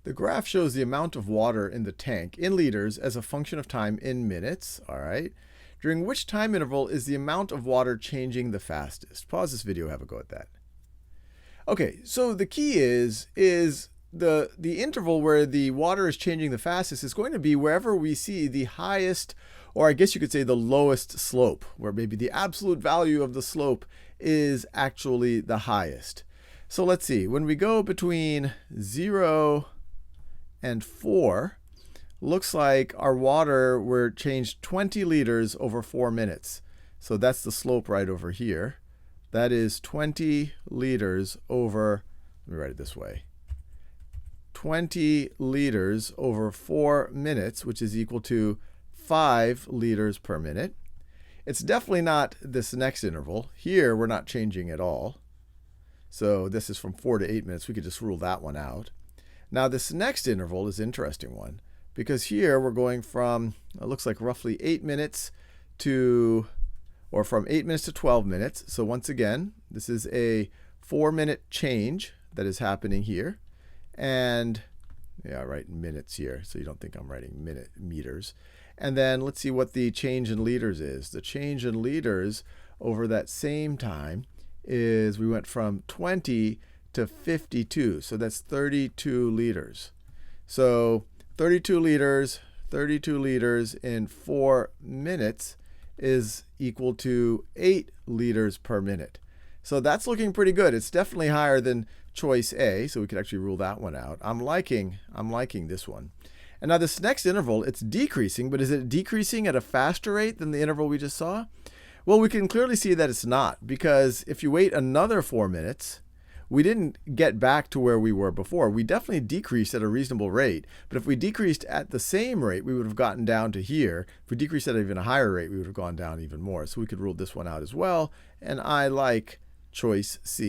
The graph shows the amount of water in the tank in liters as a function of time in minutes. All right. During which time interval is the amount of water changing the fastest? Pause this video, have a go at that. Okay, so the key is the interval where the water is changing the fastest is going to be wherever we see the highest, or I guess you could say the lowest slope, where maybe the absolute value of the slope is actually the highest. So let's see, when we go between 0 and 4, looks like our water were changed 20 liters over 4 minutes. So that's the slope right over here. That is 20 liters over, let me write it this way, 20 liters over 4 minutes, which is equal to 5 liters per minute. It's definitely not this next interval. Here, we're not changing at all. So this is from 4 to 8 minutes. We could just rule that one out. Now, this next interval is an interesting one, because here we're going from, it looks like roughly 8 minutes to, or from 8 minutes to 12 minutes. So once again, this is a 4-minute change that is happening here. And yeah, I write minutes here, so you don't think I'm writing meters. And then let's see what the change in liters is. The change in liters over that same time is we went from 20 to 52. So that's 32 liters. So 32 liters in 4 minutes is equal to 8 liters per minute. So that's looking pretty good. It's definitely higher than choice A, so we could actually rule that one out. I'm liking this one. And now this next interval, it's decreasing, but is it decreasing at a faster rate than the interval we just saw? Well, we can clearly see that it's not, because if you wait another 4 minutes, we didn't get back to where we were before. We definitely decreased at a reasonable rate, but if we decreased at the same rate, we would have gotten down to here. If we decreased at even a higher rate, we would have gone down even more. So we could rule this one out as well, and I like choice C.